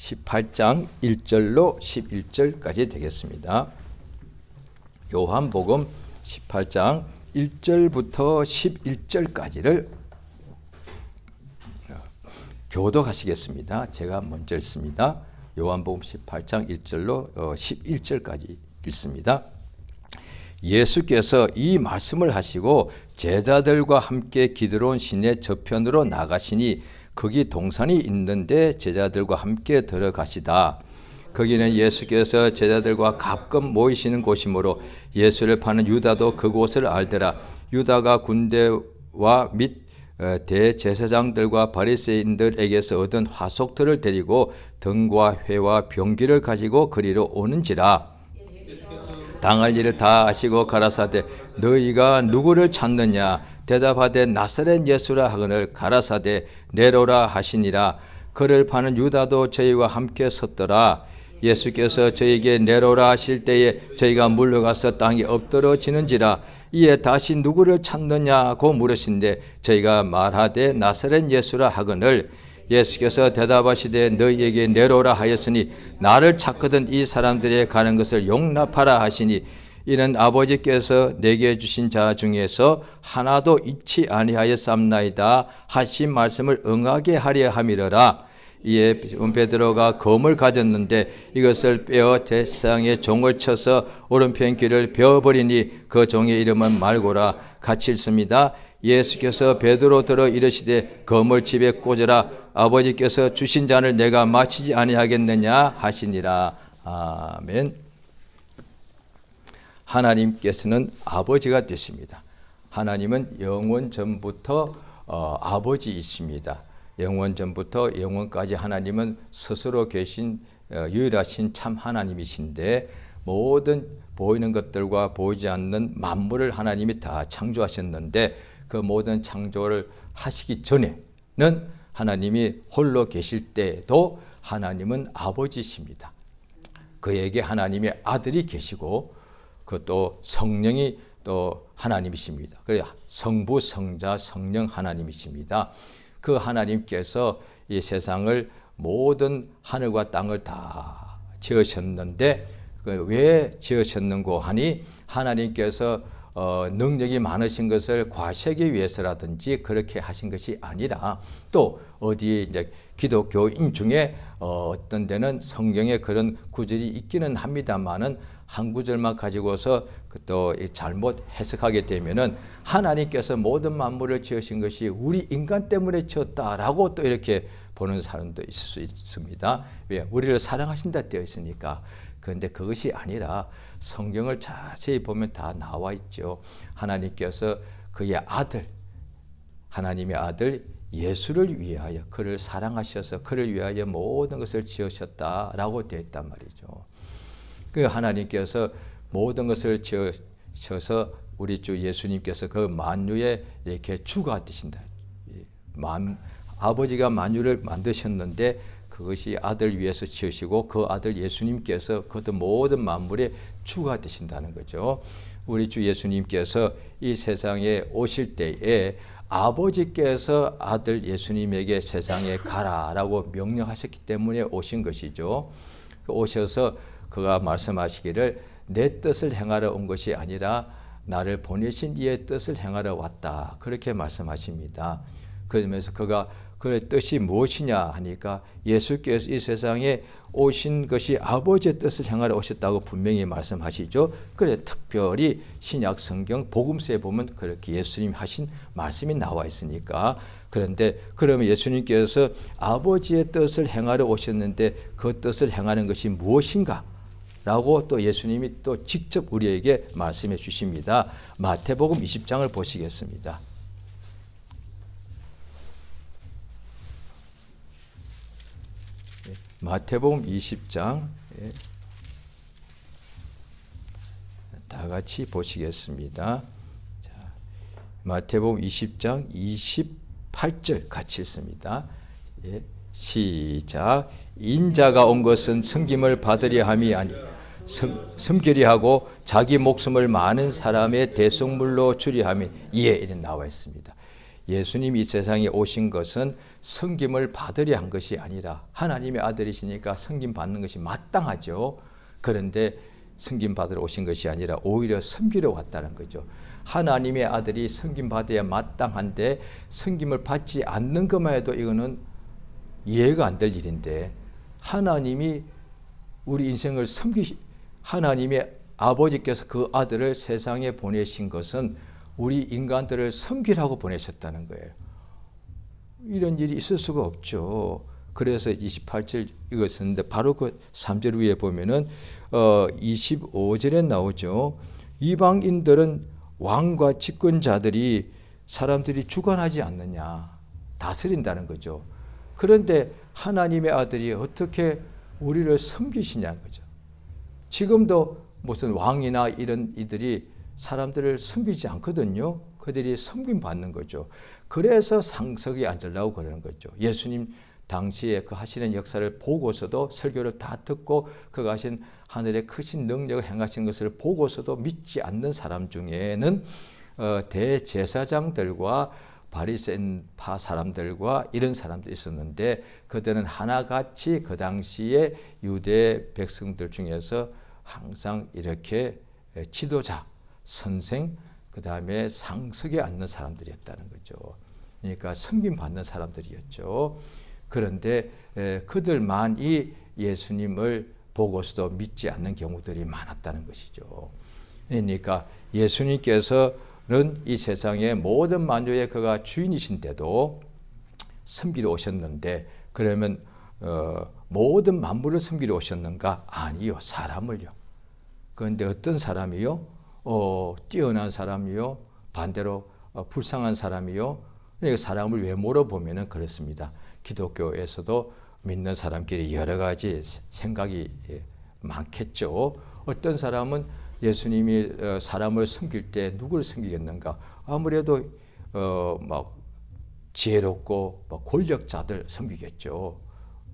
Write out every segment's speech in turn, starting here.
18장 1절로 11절까지 되겠습니다. 요한복음 18장 1절부터 11절까지를 교독하시겠습니다. 제가 먼저 읽습니다. 요한복음 18장 1절로 11절까지 읽습니다. 예수께서 이 말씀을 하시고 제자들과 함께 기드론 시내 저편으로 나가시니 거기 동산이 있는데 제자들과 함께 들어가시다. 거기는 예수께서 제자들과 가끔 모이시는 곳이므로 예수를 파는 유다도 그곳을 알더라. 유다가 군대와 및 대제사장들과 바리새인들에게서 얻은 화속들을 데리고 등과 회와 병기를 가지고 그리로 오는지라. 당할 일을 다 아시고 가라사대 너희가 누구를 찾느냐 대답하되 나사렛 예수라 하거늘 가라사대 내로라 하시니라. 그를 파는 유다도 저희와 함께 섰더라. 예수께서 저희에게 내로라 하실 때에 저희가 물러가서 땅에 엎드러지는지라. 이에 다시 누구를 찾느냐고 물으신데 저희가 말하되 나사렛 예수라 하거늘 예수께서 대답하시되 너희에게 내로라 하였으니 나를 찾거든 이 사람들의 가는 것을 용납하라 하시니 이는 아버지께서 내게 주신 자 중에서 하나도 잃지 아니하였삼나이다 하신 말씀을 응하게 하려 함이러라. 이에 베드로가 검을 가졌는데 이것을 빼어 제사장의 종을 쳐서 오른편 귀를 베어버리니 그 종의 이름은 말고라 같이 읽습니다. 예수께서 베드로 들어 이르시되 검을 집에 꽂으라. 아버지께서 주신 잔을 내가 마치지 아니하겠느냐 하시니라. 아멘. 하나님께서는 아버지가 되십니다. 하나님은 영원 전부터 아버지이십니다. 영원 전부터 영원까지 하나님은 스스로 계신 유일하신 참 하나님이신데 모든 보이는 것들과 보이지 않는 만물을 하나님이 다 창조하셨는데 그 모든 창조를 하시기 전에는 하나님이 홀로 계실 때도 하나님은 아버지십니다. 그에게 하나님의 아들이 계시고 또 성령이 또 하나님이십니다. 그래 성부, 성자, 성령 하나님이십니다. 그 하나님께서 이 세상을 모든 하늘과 땅을 다 지으셨는데 왜 지으셨는고 하니 하나님께서 능력이 많으신 것을 과시하기 위해서라든지 그렇게 하신 것이 아니라 또 어디 이제 기독교인 중에 어떤 데는 성경에 그런 구절이 있기는 합니다만은 한 구절만 가지고서 또 잘못 해석하게 되면은 하나님께서 모든 만물을 지으신 것이 우리 인간 때문에 지었다라고 또 이렇게 보는 사람도 있을 수 있습니다. 왜? 우리를 사랑하신다 되어 있으니까. 그런데 그것이 아니라 성경을 자세히 보면 다 나와 있죠. 하나님께서 그의 아들, 하나님의 아들 예수를 위하여 그를 사랑하셔서 그를 위하여 모든 것을 지으셨다라고 되어 있단 말이죠. 그 하나님께서 모든 것을 지으셔서 우리 주 예수님께서 그 만유에 이렇게 주가 되신다. 아버지가 만유를 만드셨는데 그것이 아들 위해서 지으시고 그 아들 예수님께서 그 모든 만물의 주가 되신다는 거죠. 우리 주 예수님께서 이 세상에 오실 때에 아버지께서 아들 예수님에게 세상에 가라라고 명령하셨기 때문에 오신 것이죠. 오셔서 그가 말씀하시기를 내 뜻을 행하러 온 것이 아니라 나를 보내신 이의 뜻을 행하러 왔다. 그렇게 말씀하십니다. 그러면서 그가 그의 뜻이 무엇이냐 하니까 예수께서 이 세상에 오신 것이 아버지의 뜻을 행하러 오셨다고 분명히 말씀하시죠. 그래 특별히 신약 성경 복음서에 보면 그렇게 예수님이 하신 말씀이 나와 있으니까. 그런데 그러면 예수님께서 아버지의 뜻을 행하러 오셨는데 그 뜻을 행하는 것이 무엇인가? 라고 또 예수님이 또 직접 우리에게 말씀해 주십니다. 마태복음 20장을 보시겠습니다. 마태복음 20장 다 같이 보시겠습니다. 자, 마태복음 20장 28절 같이 읽습니다. 시작. 인자가 온 것은 섬김을 받으려 함이 아니 섬기려 하고 자기 목숨을 많은 사람의 대속물로 주려 함이 이에 이래 나와 있습니다. 예수님이 이 세상에 오신 것은 섬김을 받으려 한 것이 아니라 하나님의 아들이시니까 섬김 받는 것이 마땅하죠. 그런데 섬김 받으러 오신 것이 아니라 오히려 섬기러 왔다는 거죠. 하나님의 아들이 섬김 받아야 마땅한데 섬김을 받지 않는 것만 해도 이거는 이해가 안 될 일인데, 하나님이 우리 인생을 하나님의 아버지께서 그 아들을 세상에 보내신 것은 우리 인간들을 섬기라고 보내셨다는 거예요. 이런 일이 있을 수가 없죠. 그래서 28절 읽었었는데 바로 그 3절 위에 보면은 25절에 나오죠. 이방인들은 왕과 집권자들이 사람들이 주관하지 않느냐, 다스린다는 거죠. 그런데 하나님의 아들이 어떻게 우리를 섬기시냐는 거죠. 지금도 무슨 왕이나 이런 이들이 사람들을 섬기지 않거든요. 그들이 섬김 받는 거죠. 그래서 상석에 앉으려고 그러는 거죠. 예수님 당시에 그 하시는 역사를 보고서도, 설교를 다 듣고 그가 하신 하늘의 크신 능력을 행하신 것을 보고서도 믿지 않는 사람 중에는 대제사장들과 바리새인파 사람들과 이런 사람들이 있었는데, 그들은 하나같이 그 당시에 유대 백성들 중에서 항상 이렇게 지도자, 선생, 그 다음에 상석에 앉는 사람들이었다는 거죠. 그러니까 섬김 받는 사람들이었죠. 그런데 그들만이 예수님을 보고서도 믿지 않는 경우들이 많았다는 것이죠. 그러니까 예수님께서는 이 세상의 모든 만유의 그가 주인이신데도 섬기러 오셨는데, 그러면 모든 만물을 섬기러 오셨는가? 아니요, 사람을요. 그런데 어떤 사람이요? 뛰어난 사람이요? 반대로 불쌍한 사람이요? 그러니까 사람을 왜 물어보면은 그렇습니다. 기독교에서도 믿는 사람끼리 여러 가지 생각이 많겠죠. 어떤 사람은 예수님이 사람을 섬길 때 누구를 섬기겠는가? 아무래도 막 지혜롭고 권력자들 섬기겠죠.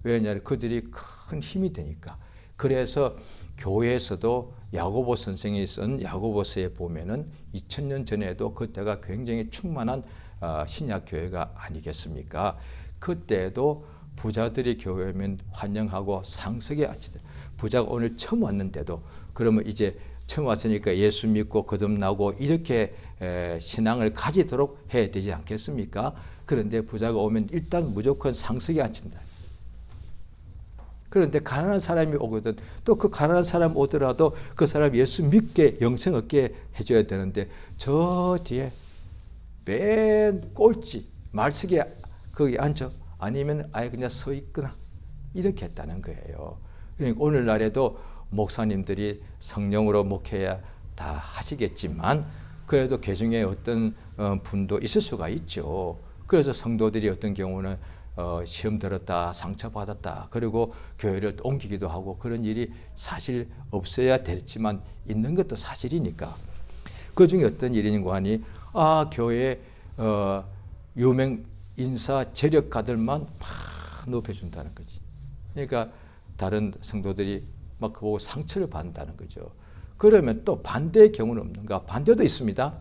왜냐하면 그들이 큰 힘이 되니까. 그래서 교회에서도 야고보 선생이 쓴 야고보서에 보면은 2000년 전에도 그때가 굉장히 충만한 신약 교회가 아니겠습니까? 그때도 부자들이 교회면 환영하고 상석에 앉히다. 부자가 오늘 처음 왔는데도 그러면 이제 처음 왔으니까 예수 믿고 거듭나고 이렇게 신앙을 가지도록 해야 되지 않겠습니까? 그런데 부자가 오면 일단 무조건 상석에 앉힌다. 그런데 가난한 사람이 오거든. 또 그 가난한 사람 오더라도 그 사람 예수 믿게 영생 얻게 해줘야 되는데 저 뒤에 맨 꼴찌 말석에 거기 앉아, 아니면 아예 그냥 서 있거나 이렇게 했다는 거예요. 그러니까 오늘날에도 목사님들이 성령으로 목회야 다 하시겠지만 그래도 개중에 어떤 분도 있을 수가 있죠. 그래서 성도들이 어떤 경우는 시험 들었다, 상처받았다, 그리고 교회를 옮기기도 하고 그런 일이 사실 없어야 됐지만 있는 것도 사실이니까. 그 중에 어떤 일인가 하니 교회 유명 인사 재력가들만 막 높여준다는 거지. 그러니까 다른 성도들이 막 그거 보고 상처를 받는다는 거죠. 그러면 또 반대의 경우는 없는가? 반대도 있습니다.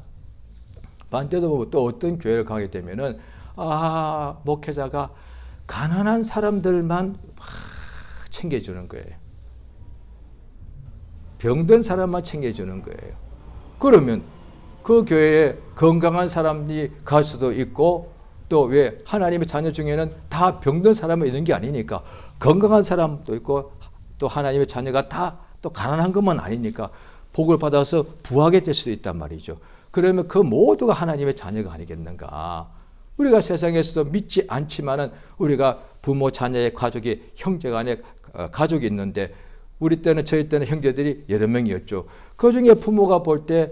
반대도 보고 또 어떤 교회를 가게 되면은 목회자가 가난한 사람들만 막 챙겨주는 거예요. 병든 사람만 챙겨주는 거예요. 그러면 그 교회에 건강한 사람이 갈 수도 있고, 또 왜 하나님의 자녀 중에는 다 병든 사람이 있는 게 아니니까 건강한 사람도 있고, 또 하나님의 자녀가 다 또 가난한 것만 아니니까 복을 받아서 부하게 될 수도 있단 말이죠. 그러면 그 모두가 하나님의 자녀가 아니겠는가? 우리가 세상에서도 믿지 않지만은 우리가 부모, 자녀의 가족이 형제 간에 가족이 있는데 우리 때는 저희 때는 형제들이 여러 명이었죠. 그 중에 부모가 볼 때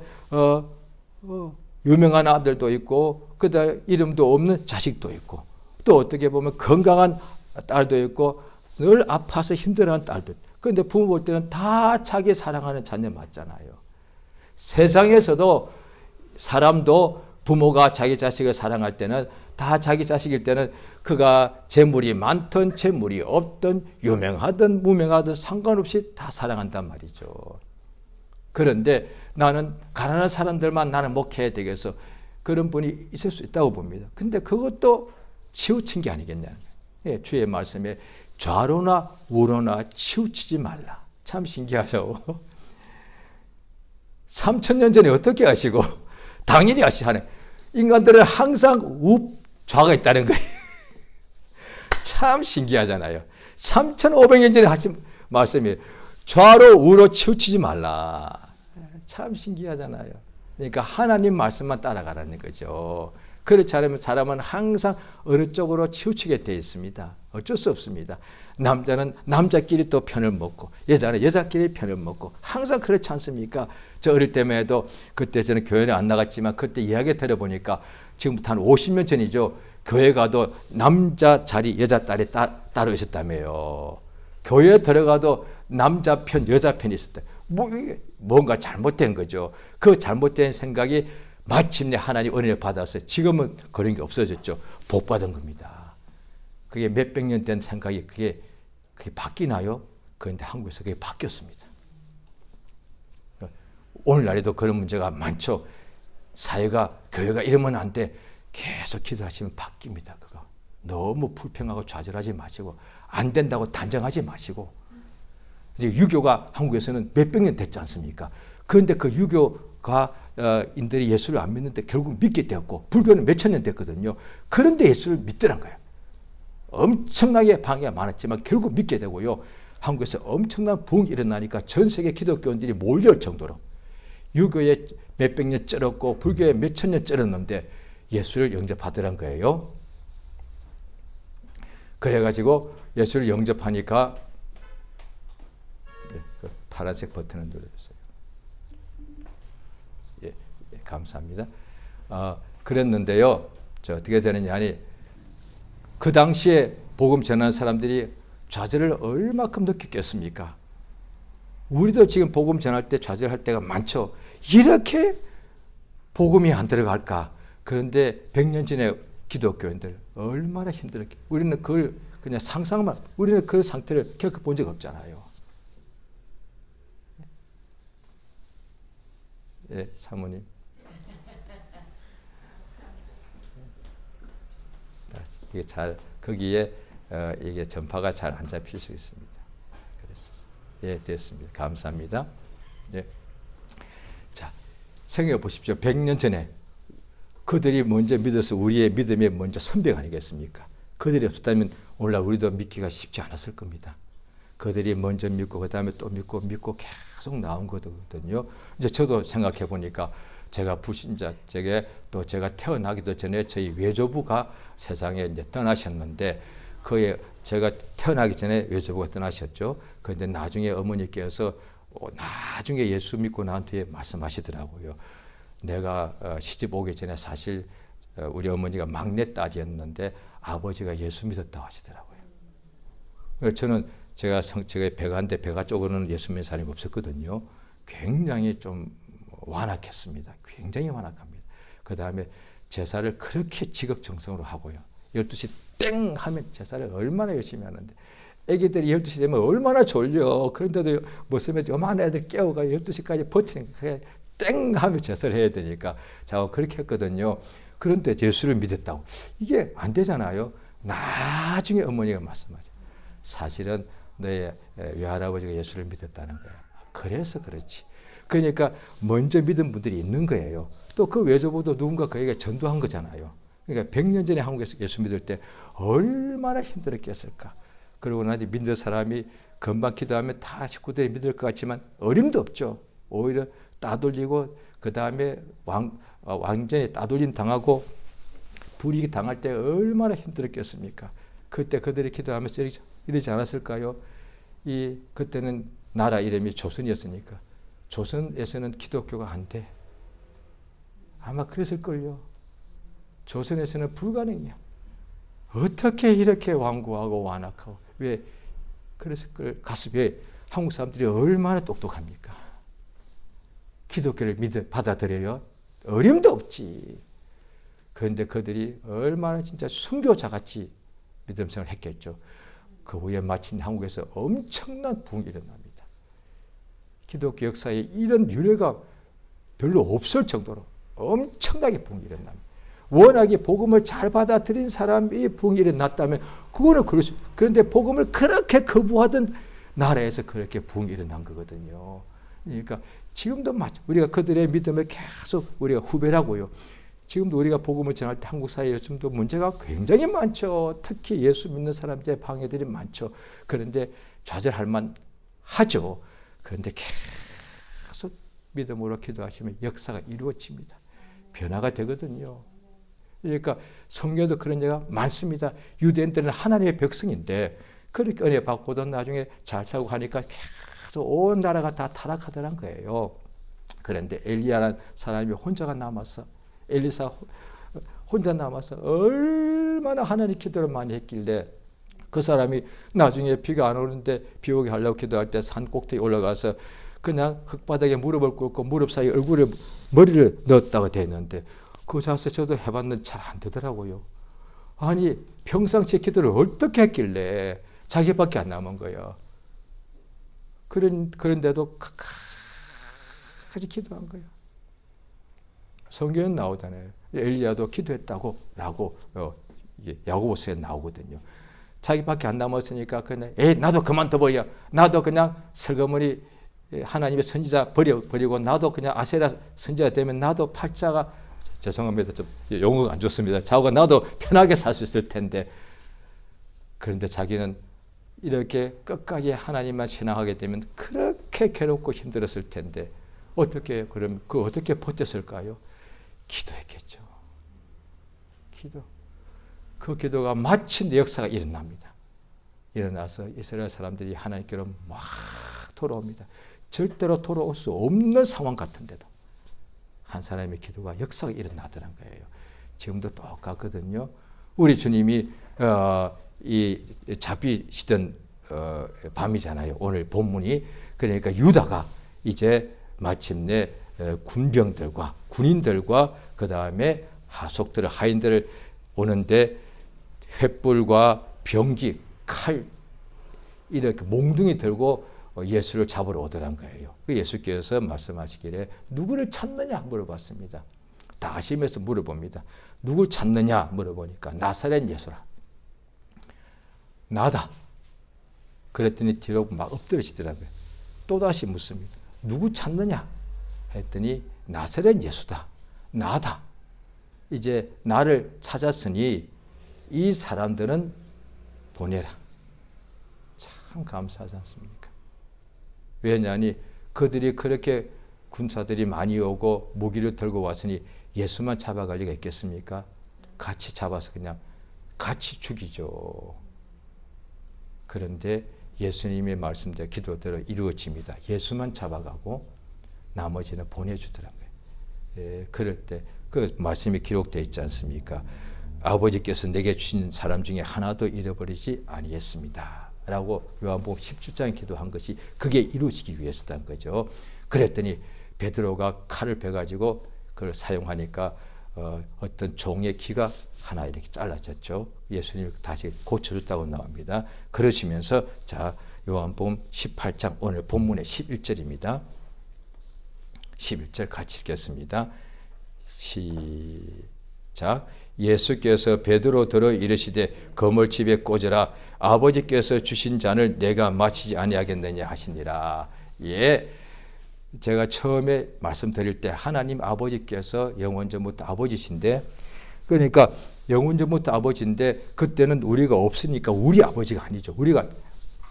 유명한 아들도 있고 그다음 이름도 없는 자식도 있고 또 어떻게 보면 건강한 딸도 있고 늘 아파서 힘들어하는 딸도 있고. 그런데 부모 볼 때는 다 자기 사랑하는 자녀 맞잖아요. 세상에서도 사람도 부모가 자기 자식을 사랑할 때는 다 자기 자식일 때는 그가 재물이 많든 재물이 없든 유명하든 무명하든 상관없이 다 사랑한단 말이죠. 그런데 나는 가난한 사람들만 나는 목회해야 되겠어. 그런 분이 있을 수 있다고 봅니다. 근데 그것도 치우친 게 아니겠냐는 거예요. 예, 주의 말씀에 좌로나 우로나 치우치지 말라. 참 신기하죠. 3000년 전에 어떻게 하시고 당연히 하시네. 인간들은 항상 좌가 있다는 거예요. 참 신기하잖아요. 3500년 전에 하신 말씀이 좌로 우로 치우치지 말라. 참 신기하잖아요. 그러니까 하나님 말씀만 따라가라는 거죠. 그렇지 않으면 사람은 항상 어느 쪽으로 치우치게 되어 있습니다. 어쩔 수 없습니다. 남자는 남자끼리 또 편을 먹고 여자는 여자끼리 편을 먹고 항상 그렇지 않습니까? 저 어릴 때만 해도 그때 저는 교회는 안 나갔지만 그때 이야기 들어보니까 지금부터 한 50년 전이죠. 교회 가도 남자 자리 여자 딸이 따로 있었다며요. 교회에 들어가도 남자 편 여자 편이 있었다. 뭔가 잘못된 거죠. 그 잘못된 생각이 마침내 하나님 은혜를 받았어요. 지금은 그런 게 없어졌죠. 복 받은 겁니다. 그게 몇백 년 된 생각이 그게 바뀌나요? 그런데 한국에서 그게 바뀌었습니다. 오늘날에도 그런 문제가 많죠. 사회가 교회가 이러면 안 돼. 계속 기도하시면 바뀝니다. 그거 너무 불평하고 좌절하지 마시고 안 된다고 단정하지 마시고. 유교가 한국에서는 몇백 년 됐지 않습니까? 그런데 그 유교가 인들이 예수를 안 믿는데 결국 믿게 되었고 불교는 몇천 년 됐거든요. 그런데 예수를 믿더란 거예요. 엄청나게 방해가 많았지만 결국 믿게 되고요. 한국에서 엄청난 부흥이 일어나니까 전 세계 기독교인들이 몰려올 정도로 유교에 몇백 년 쩔었고 불교에 몇천 년 쩔었는데 예수를 영접하더란 거예요. 그래가지고 예수를 영접하니까 그 파란색 버튼을 눌러주세요. 예, 감사합니다. 그랬는데요. 어떻게 되느냐 하니 그 당시에 복음 전하는 사람들이 좌절을 얼마큼 느꼈겠습니까? 우리도 지금 복음 전할 때 좌절할 때가 많죠. 이렇게 복음이 안 들어갈까? 그런데 100년 전에 기독교인들 얼마나 힘들었겠. 우리는 그걸 그냥 상상만, 우리는 그 상태를 겪어본 적 없잖아요. 예, 사모님. 이게 잘 거기에 이게 전파가 잘 안 잡힐 수 있습니다. 그래서 예, 됐습니다. 감사합니다. 예. 자, 생각해 보십시오. 100년 전에 그들이 먼저 믿어서 우리의 믿음의 먼저 선배가 아니겠습니까? 그들이 없었다면 오늘날 우리도 믿기가 쉽지 않았을 겁니다. 그들이 먼저 믿고 그 다음에 또 믿고 계속 나온 거거든요. 이제 저도 생각해 보니까 제가 불신자, 제가 태어나기도 전에 저희 외조부가 세상에 이제 떠나셨는데 제가 태어나기 전에 외조부가 떠나셨죠. 그런데 나중에 어머니께서 나중에 예수 믿고 난 뒤에 말씀하시더라고요. 내가 시집 오기 전에 사실 우리 어머니가 막내딸이었는데 아버지가 예수 믿었다고 하시더라고요. 그래서 저는 제가 배가인데 배가 쪽으로는 예수 믿는 사람이 없었거든요. 굉장히 좀 완악했습니다. 굉장히 완악합니다. 그 다음에 제사를 그렇게 지극정성으로 하고요. 12시 땡 하면 제사를 얼마나 열심히 하는데 애기들이 12시 되면 얼마나 졸려. 그런데도 모습에 요만한 애들 깨워가 12시까지 버티는 거예요. 땡 하면 제사를 해야 되니까 자 그렇게 했거든요. 그런데 예수를 믿었다고. 이게 안 되잖아요. 나중에 어머니가 말씀하죠. 사실은 너의 외할아버지가 예수를 믿었다는 거예요. 그래서 그렇지. 그러니까 먼저 믿은 분들이 있는 거예요. 또 그 외조부도 누군가 그에게 전도한 거잖아요. 그러니까 100년 전에 한국에서 예수 믿을 때 얼마나 힘들었겠을까. 그러고 나서 믿는 사람이 금방 기도하면 다 식구들이 믿을 것 같지만 어림도 없죠. 오히려 따돌리고 그 다음에 완전히 따돌림 당하고 불이익 당할 때 얼마나 힘들었겠습니까. 그때 그들이 기도하면서 이러지 않았을까요? 그때는 나라 이름이 조선이었으니까 조선에서는 기독교가 안 돼. 아마 그랬을걸요. 조선에서는 불가능이야. 어떻게 이렇게 완고하고 완악하고 왜 그랬을 걸 왜 한국 사람들이 얼마나 똑똑합니까? 기독교를 받아들여요? 어림도 없지. 그런데 그들이 얼마나 진짜 순교자같이 믿음 생활을 했겠죠. 그 후에 마침 한국에서 엄청난 부흥이 일어납니다. 기독교 역사에 이런 유례가 별로 없을 정도로 엄청나게 부흥이 일어납니다. 워낙에 복음을 잘 받아들인 사람이 부흥이 일어났다면 그거는 그럴 수. 그런데 복음을 그렇게 거부하던 나라에서 그렇게 부흥이 일어난 거거든요. 그러니까 지금도 우리가 그들의 믿음을 계속 우리가 후배라고요. 지금도 우리가 복음을 전할 때 한국 사회에 요즘도 문제가 굉장히 많죠. 특히 예수 믿는 사람들의 방해들이 많죠. 그런데 좌절할 만하죠. 그런데 계속 믿음으로 기도하시면 역사가 이루어집니다. 변화가 되거든요. 그러니까 성경에도 그런 예가 많습니다. 유대인들은 하나님의 백성인데 그렇게 은혜 받고도 나중에 잘 살고 하니까 계속 온 나라가 다 타락하더란 거예요. 그런데 엘리야라는 사람이 혼자가 남았어. 엘리사 혼자 남아서 얼마나 하나님 기도를 많이 했길래 그 사람이 나중에 비가 안 오는데 비 오게 하려고 기도할 때 산 꼭대기 올라가서 그냥 흙바닥에 무릎을 꿇고 무릎 사이에 머리를 넣었다고 됐는데 그 자세 저도 해봤는데 잘 안 되더라고요. 아니 평상시 기도를 어떻게 했길래 자기밖에 안 남은 거예요. 그런데도 끝까지 기도한 거예요. 성경에 나오잖아요. 엘리야도 기도했다고 라고 야고보서에 나오거든요. 자기밖에 안 남았으니까 그냥 나도 그만둬버려. 나도 그냥 슬그머니 하나님의 선지자 버리고 나도 그냥 아세라 선지자 되면 나도 팔자가 죄송합니다. 좀 용어가 안 좋습니다. 자고가 나도 편하게 살 수 있을 텐데 그런데 자기는 이렇게 끝까지 하나님만 신앙하게 되면 그렇게 괴롭고 힘들었을 텐데 어떻게 그럼 어떻게 버텼을까요? 기도했겠죠. 기도. 그 기도가 마침 내 역사가 일어납니다. 일어나서 이스라엘 사람들이 하나님께로 막 돌아옵니다. 절대로 돌아올 수 없는 상황 같은데도 한 사람의 기도가 역사가 일어나더란 거예요. 지금도 똑같거든요. 우리 주님이 이 잡히시던 밤이잖아요. 오늘 본문이. 그러니까 유다가 이제 마침내 군병들과 군인들과 그 다음에 하속들 하인들을 오는데 횃불과 병기, 칼 이렇게 몽둥이 들고 예수를 잡으러 오더란 거예요. 예수께서 말씀하시기를 누구를 찾느냐 물어봤습니다. 다 아시면서 물어봅니다. 누굴 찾느냐 물어보니까 나사렛 예수라. 나다. 그랬더니 뒤로 막 엎드리시더라고요. 또다시 묻습니다. 누구 찾느냐 했더니 나사렛 예수다. 나다. 이제 나를 찾았으니 이 사람들은 보내라. 참 감사하지 않습니까? 왜냐하니 그들이 그렇게 군사들이 많이 오고 무기를 들고 왔으니 예수만 잡아갈 리가 있겠습니까? 같이 잡아서 그냥 같이 죽이죠. 그런데 예수님의 말씀대로 기도대로 이루어집니다. 예수만 잡아가고 나머지는 보내주더라고요. 그럴 때 그 말씀이 기록되어 있지 않습니까? 아버지께서 내게 주신 사람 중에 하나도 잃어버리지 아니했습니다. 라고 요한복음 17장에 기도한 것이 그게 이루어지기 위해서란 거죠. 그랬더니 베드로가 칼을 베가지고 그걸 사용하니까 어떤 종의 귀가 하나 이렇게 잘라졌죠. 예수님이 다시 고쳐줬다고 나옵니다. 그러시면서 자 요한복음 18장 오늘 본문의 11절입니다. 11절 같이 읽겠습니다. 시작. 예수께서 베드로 들어 이르시되 거물집에 꽂으라. 아버지께서 주신 잔을 내가 마시지 아니하겠느냐 하시니라. 예, 제가 처음에 말씀드릴 때 하나님 아버지께서 영원전부터 아버지신데 그러니까 영원전부터 아버지인데 그때는 우리가 없으니까 우리 아버지가 아니죠. 우리가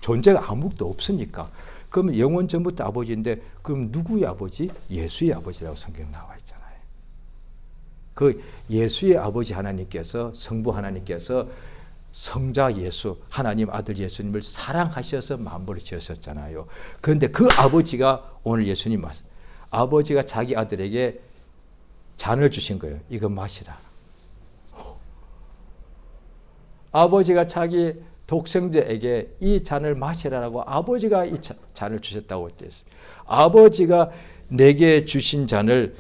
존재가 아무것도 없으니까. 그러면 영원전부터 아버지인데 그럼 누구의 아버지? 예수의 아버지라고 성경 나와 있잖아요. 그 예수의 아버지 하나님께서 성부 하나님께서 성자 예수 하나님 아들 예수님을 사랑하셔서 만물을 지으셨잖아요. 그런데 그 아버지가 오늘 예수님 말씀 아버지가 자기 아들에게 잔을 주신 거예요. 이거 마시라. 아버지가 자기 독생자에게 이 잔을 마시라라고 아버지가 이 잔을 주셨다고 했습니다. 아버지가 내게 주신 잔을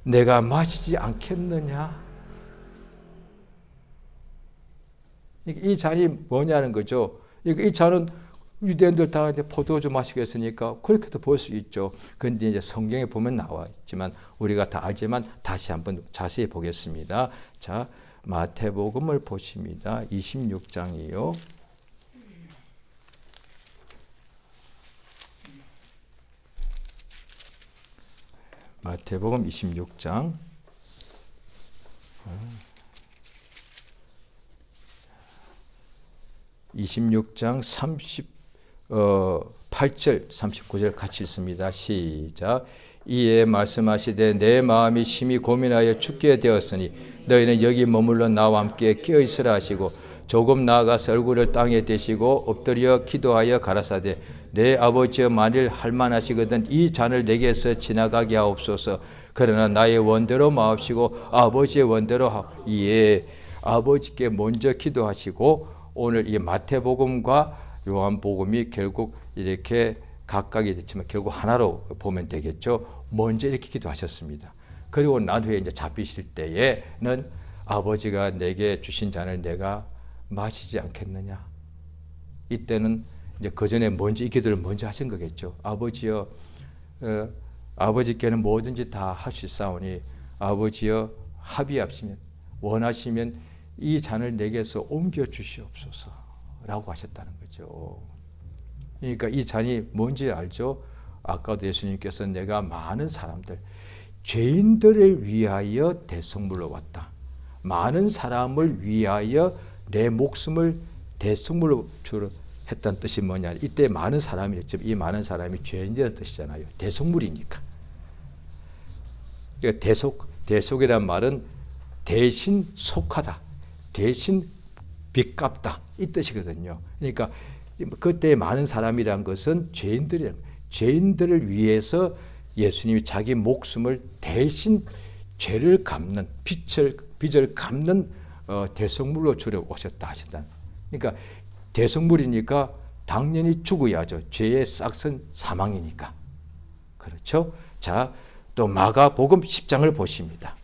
내가 마시지 않겠느냐? 이 잔이 뭐냐는 거죠. 이 잔은 유대인들 다 이제 포도주 마시고 했으니까 그렇게도 볼 수 있죠. 그런데 이제 성경에 보면 나와 있지만 우리가 다 알지만 다시 한번 자세히 보겠습니다. 자, 마태복음을 보십니다. 26장이요. 마태복음 26장 26장 38절 39절 같이 읽습니다. 시작. 이에 말씀하시되 내 마음이 심히 고민하여 죽게 되었으니 너희는 여기 머물러 나와 함께 깨어 있으라 하시고 조금 나아가서 얼굴을 땅에 대시고 엎드려 기도하여 가라사대 내 아버지여 만일 할만하시거든 이 잔을 내게서 지나가게 하옵소서. 그러나 나의 원대로 마옵시고 아버지의 원대로 이에 아버지께 먼저 기도하시고 오늘 이 마태복음과 요한복음이 결국 이렇게 각각이 됐지만 결국 하나로 보면 되겠죠. 먼저 이렇게 기도하셨습니다. 그리고 난 후에 이제 잡히실 때에는 아버지가 내게 주신 잔을 내가 마시지 않겠느냐. 이때는 이제 그 전에 먼저 이 기도를 먼저 하신 거겠죠. 아버지여, 아버지께는 뭐든지 다 할 수 있사오니 아버지여 합의하시면 원하시면 이 잔을 내게서 옮겨 주시옵소서라고 하셨다는 거죠. 그러니까 이 잔이 뭔지 알죠? 아까도 예수님께서 내가 많은 사람들, 죄인들을 위하여 대속물로 왔다. 많은 사람을 위하여 내 목숨을 대속물로 주로 했다는 뜻이 뭐냐? 이때 많은 사람이 있죠. 이 많은 사람이 죄인이라는 뜻이잖아요. 대속물이니까. 그러니까 대속이란 말은 대신 속하다, 대신 빚갚다 이 뜻이거든요. 그러니까 그때 많은 사람이란 것은 죄인들을 위해서 예수님이 자기 목숨을 대신 죄를 갚는 빚을 갚는 대속물로 주려 오셨다 하신다. 그러니까 대속물이니까 당연히 죽어야죠. 죄의 싹은 사망이니까. 그렇죠? 자, 또 마가복음 10장을 보십니다.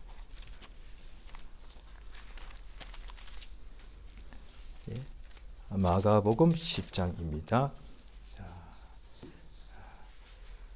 마가복음 10장입니다.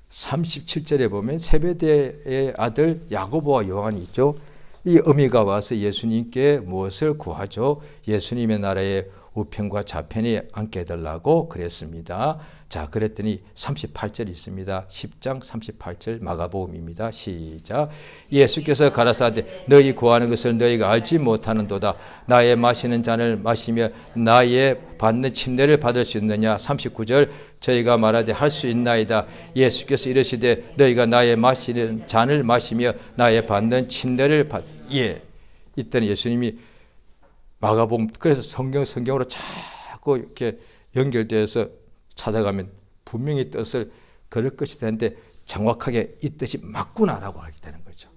37절에 보면 세베대의 아들 야고보와 요한이 있죠. 이 어미가 와서 예수님께 무엇을 구하죠? 예수님의 나라에 우편과 좌편에 앉게 해달라고 그랬습니다. 자, 그랬더니 38절 있습니다. 10장 38절 마가복음입니다. 시작. 예수께서 가라사대 너희 구하는 것을 너희가 알지 못하는도다. 나의 마시는 잔을 마시며 나의 받는 침례를 받을 수 있느냐. 39절 저희가 말하되 할 수 있나이다. 예수께서 이르시되 너희가 나의 마시는 잔을 마시며 나의 받는 침례를 이때는 예수님이 마가복음 그래서 성경으로 자꾸 이렇게 연결되어서 찾아가면 분명히 뜻을 그럴 것이 되는데 정확하게 이 뜻이 맞구나라고 알게 되는 거죠.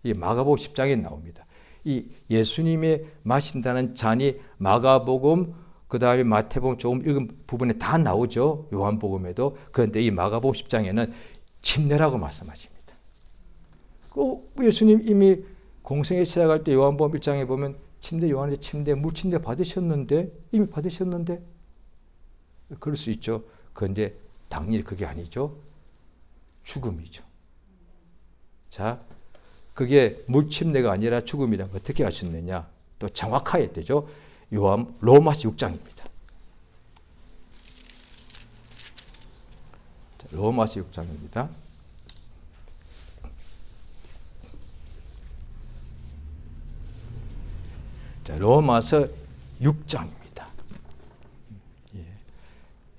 이 마가복음 10장에 나옵니다. 이 예수님의 마신다는 잔이 마가복음 그 다음에 마태복음 조금 읽은 부분에 다 나오죠. 요한복음에도. 그런데 이 마가복음 10장에는 침례라고 말씀하십니다. 예수님 이미 공생에 시작할 때 요한복음 1장에 보면 요한의 물침례 받으셨는데 이미 받으셨는데 그럴 수 있죠. 그런데 당연히 그게 아니죠. 죽음이죠. 자, 그게 물침례가 아니라 죽음이란 어떻게 알 수 있느냐? 또 정확하게 되죠. 로마서 6장입니다. 로마서 6장입니다. 자, 로마서 6장입니다.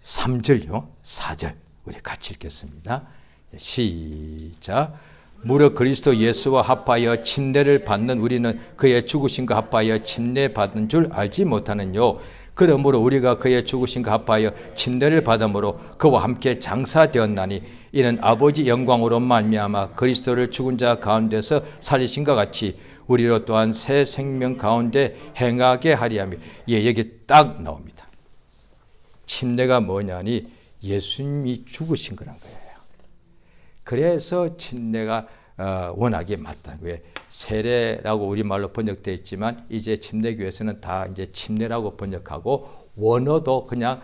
3절요, 4절 우리 같이 읽겠습니다. 시작. 무릇 그리스도 예수와 합하여 침례를 받는 우리는 그의 죽으심과 합하여 침례 받은 줄 알지 못하느뇨. 그러므로 우리가 그의 죽으심과 합하여 침례를 받음으로 그와 함께 장사되었나니 이는 아버지 영광으로 말미암아 그리스도를 죽은 자 가운데서 살리신과 같이 우리로 또한 새 생명 가운데 행하게 하리하며. 여기 딱 나옵니다. 침례가 뭐냐니 예수님이 죽으신 거란 거예요. 그래서 침례가 워낙에 맞다는 거예요. 세례라고 우리말로 번역되어 있지만 이제 침례교에서는 다 이제 침례라고 번역하고 원어도 그냥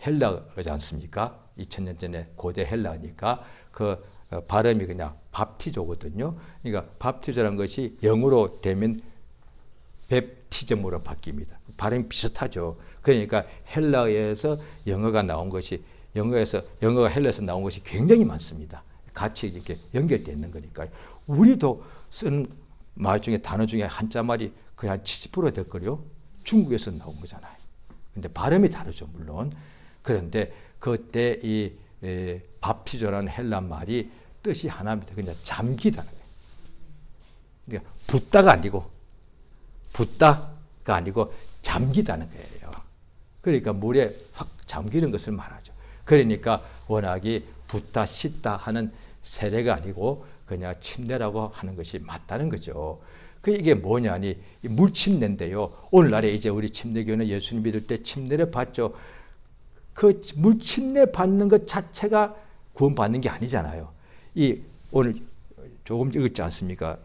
헬라어지 않습니까? 2000년 전에 고대 헬라어니까 발음이 그냥 밥티조거든요. 그러니까 밥티조라는 것이 영어로 되면 뵙티즘으로 바뀝니다. 발음이 비슷하죠. 그러니까 헬라어에서 영어가 나온 것이 영어가 헬라어에서 나온 것이 굉장히 많습니다. 같이 이렇게 연결되어 있는 거니까요. 우리도 쓰는 말 중에 단어 중에 한자 말이 거의 한 70% 될 거요. 중국에서 나온 거잖아요. 근데 발음이 다르죠, 물론. 그런데 그때 이 밥티조라는 헬라 말이 뜻이 하나입니다. 그냥 잠기다는 거예요. 그러니까 붙다가 아니고 잠기다는 거예요. 그러니까 물에 확 잠기는 것을 말하죠. 그러니까 워낙이 붙다 씻다 하는 세례가 아니고 그냥 침례라고 하는 것이 맞다는 거죠. 이게 뭐냐니 물침례인데요. 오늘날에 이제 우리 침례교는 예수님 믿을 때 침례를 받죠. 그 물침례 받는 것 자체가 구원받는 게 아니잖아요. 오늘 조금 읽었지 않습니까?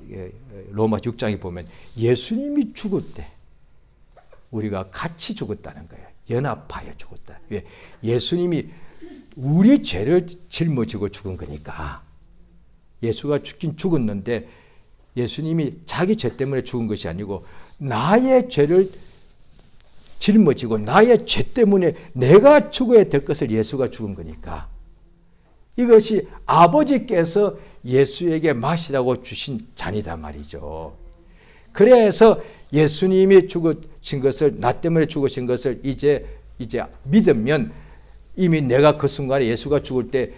로마 6장에 보면 예수님이 죽을 때 우리가 같이 죽었다는 거예요. 연합하여 죽었다. 왜? 예수님이 우리 죄를 짊어지고 죽은 거니까. 예수가 죽긴 죽었는데 예수님이 자기 죄 때문에 죽은 것이 아니고 나의 죄를 짊어지고 나의 죄 때문에 내가 죽어야 될 것을 예수가 죽은 거니까. 이것이 아버지께서 예수에게 마시라고 주신 잔이다 말이죠. 그래서 예수님이 죽으신 것을, 나 때문에 죽으신 것을 이제 믿으면 이미 내가 그 순간에 예수가 죽을 때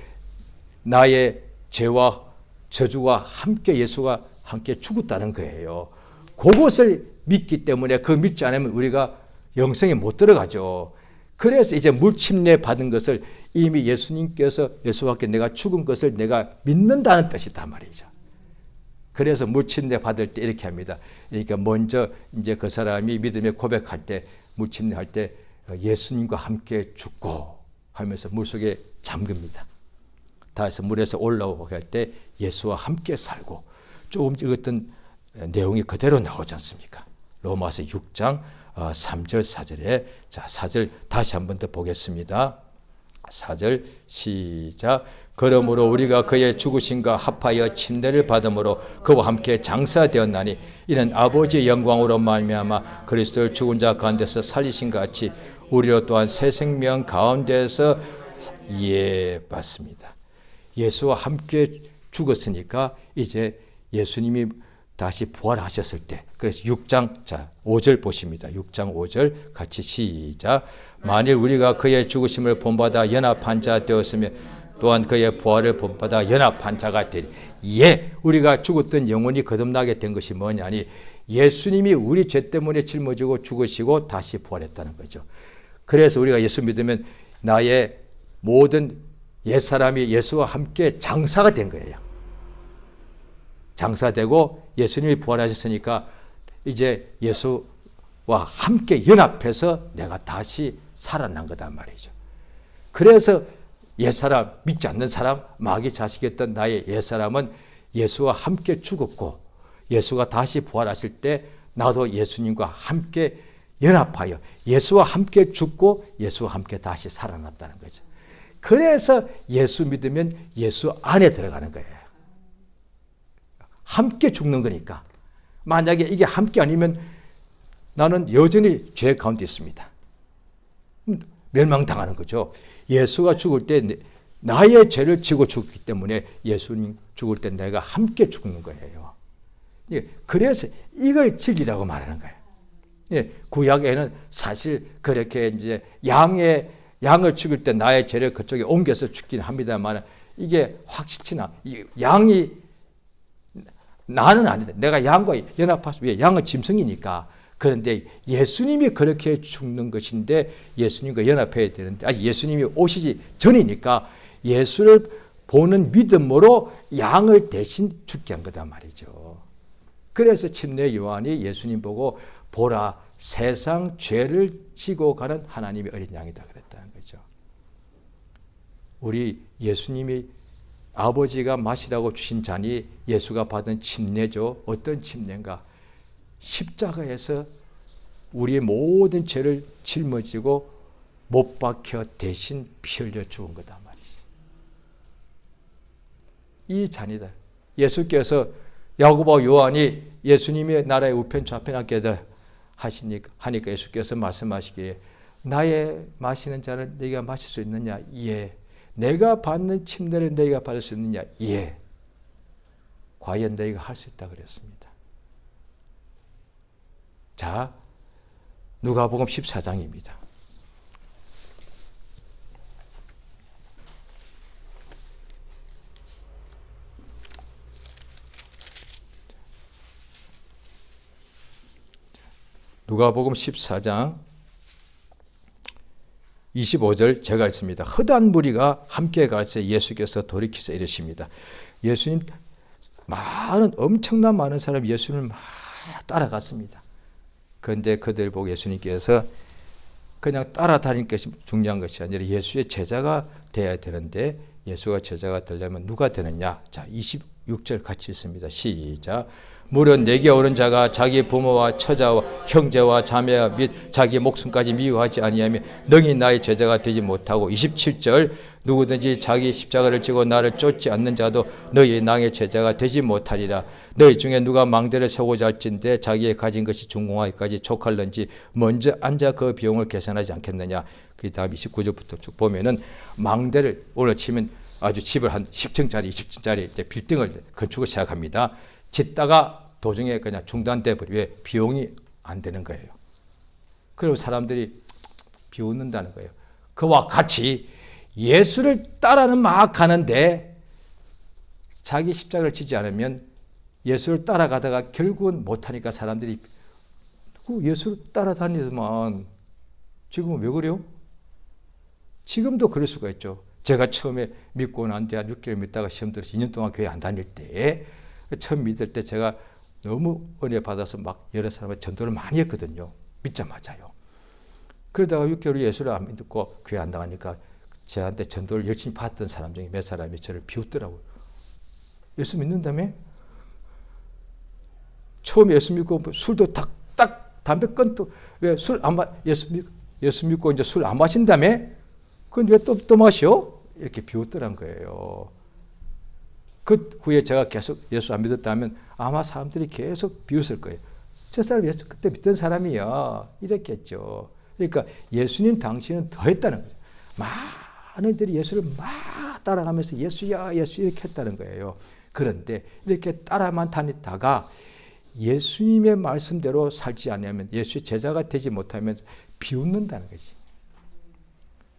나의 죄와 저주와 함께 예수가 함께 죽었다는 거예요. 그것을 믿기 때문에 그 믿지 않으면 우리가 영생에 못 들어가죠. 그래서 이제 물침례 받은 것을 이미 예수님께서 예수와 함께 내가 죽은 것을 내가 믿는다는 뜻이다 말이죠. 그래서 물침례 받을 때 이렇게 합니다. 그러니까 먼저 이제 그 사람이 믿음의 고백할 때 물침례 할 때 예수님과 함께 죽고 하면서 물속에 잠깁니다. 다시 물에서 올라오게 할 때 예수와 함께 살고 조금 읽었던 내용이 그대로 나오지 않습니까? 로마서 6장 3절 4절에 자 4절 다시 한 번 더 보겠습니다. 4절 시작. 그러므로 우리가 그의 죽으심과 합하여 침례를 받음으로 그와 함께 장사되었나니 이는 아버지의 영광으로 말미암아 그리스도를 죽은 자 가운데서 살리신 같이 우리로 또한 새 생명 가운데서 이해받습니다. 예수와 함께 죽었으니까 이제 예수님이 다시 부활하셨을 때, 그래서 6장 5절 보십니다. 6장 5절 같이 시작. 만일 우리가 그의 죽으심을 본받아 연합한 자 되었으면 또한 그의 부활을 본받아 연합한 자가 되리. 우리가 죽었던 영혼이 거듭나게 된 것이 뭐냐니 예수님이 우리 죄 때문에 짊어지고 죽으시고 다시 부활했다는 거죠. 그래서 우리가 예수 믿으면 나의 모든 옛사람이 예수와 함께 장사가 된 거예요. 장사되고 예수님이 부활하셨으니까 이제 예수와 함께 연합해서 내가 다시 살아난 거단 말이죠. 그래서 옛사람, 믿지 않는 사람, 마귀 자식이었던 나의 옛사람은 예수와 함께 죽었고 예수가 다시 부활하실 때 나도 예수님과 함께 연합하여 예수와 함께 죽고 예수와 함께 다시 살아났다는 거죠. 그래서 예수 믿으면 예수 안에 들어가는 거예요. 함께 죽는 거니까. 만약에 이게 함께 아니면 나는 여전히 죄 가운데 있습니다. 멸망당하는 거죠. 예수가 죽을 때 나의 죄를 지고 죽기 때문에 예수님 죽을 때 내가 함께 죽는 거예요. 그래서 이걸 진리라고 말하는 거예요. 구약에는 사실 그렇게 이제 양을 죽일 때 나의 죄를 그쪽에 옮겨서 죽긴 합니다만 이게 확실치나 양이 나는 아니다. 내가 양과 연합해서 왜 양은 짐승이니까. 그런데 예수님이 그렇게 죽는 것인데 예수님과 연합해야 되는데 예수님이 오시기 전이니까 예수를 보는 믿음으로 양을 대신 죽게 한 거단 말이죠. 그래서 침례 요한이 예수님 보고 보라 세상 죄를 지고 가는 하나님의 어린 양이다 그랬다는 거죠. 우리 예수님이 아버지가 마시라고 주신 잔이 예수가 받은 침례죠. 어떤 침례인가? 십자가에서 우리의 모든 죄를 짊어지고 못 박혀 대신 피 흘려 죽은 거다 말이지. 이 잔이다. 예수께서 야고보와 요한이 예수님의 나라의 우편 좌편 앉게 하니까 예수께서 말씀하시기에 나의 마시는 잔을 네가 마실 수 있느냐? 예. 내가 받는 침례를 네가 받을 수 있느냐? 예. 과연 너희가 할 수 있다 그랬습니다. 자, 누가복음 14장입니다. 누가복음 14장 25절 제가 읽습니다. 헛한 무리가 함께 갈새 예수께서 돌이키서 이르십니다. 예수님 엄청난 많은 사람이 예수님을 막 따라갔습니다. 그런데 그들 보고 예수님께서 그냥 따라다니는 것이 중요한 것이 아니라 예수의 제자가 되어야 되는데 예수가 제자가 되려면 누가 되느냐? 자, 26절 같이 읽습니다. 시작. 무릇 내게 오는 자가 자기 부모와 처자와 형제와 자매와 및 자기 목숨까지 미워하지 아니하며 능히 나의 제자가 되지 못하고 27절 누구든지 자기 십자가를 지고 나를 쫓지 않는 자도 너희 나의 제자가 되지 못하리라. 너희 중에 누가 망대를 세우고자 할진대 자기의 가진 것이 중공하기까지 족할는지 먼저 앉아 그 비용을 계산하지 않겠느냐. 그 다음 29절부터 쭉 보면은 망대를 오늘 치면 아주 집을 한 10층짜리 20층짜리 빌딩을 건축을 시작합니다. 짓다가 도중에 그냥 중단돼 버리. 왜? 비용이 안 되는 거예요. 그리고 사람들이 비웃는다는 거예요. 그와 같이 예수를 따라는 막 가는데 자기 십자가를 지지 않으면 예수를 따라가다가 결국은 못하니까 사람들이 예수를 따라다니더만 지금은 왜 그래요? 지금도 그럴 수가 있죠. 제가 처음에 믿고 난 뒤에 6개월 믿다가 시험 들어서 2년 동안 교회 안 다닐 때 처음 믿을 때 제가 너무 은혜 받아서 막 여러 사람의 전도를 많이 했거든요. 믿자마자요. 그러다가 6개월 예수를 안 믿고 교회 안 나가니까 저한테 전도를 열심히 받았던 사람 중에 몇 사람이 저를 비웃더라고요. 예수 믿는다며? 처음에 예수 믿고 술도 딱 담배 끊도 왜 술 안 예수 믿고 이제 술 안 마신다며? 그건 왜 또 마셔? 이렇게 비웃더란 거예요. 그 후에 제가 계속 예수 안 믿었다면 아마 사람들이 계속 비웃을 거예요. 저 사람 예수 그때 믿던 사람이야. 이랬겠죠. 그러니까 예수님 당시는 더 했다는 거죠. 많은 이들이 예수를 막 따라가면서 예수야 예수 이렇게 했다는 거예요. 그런데 이렇게 따라만 다니다가 예수님의 말씀대로 살지 않으면 예수의 제자가 되지 못하면 비웃는다는 거지.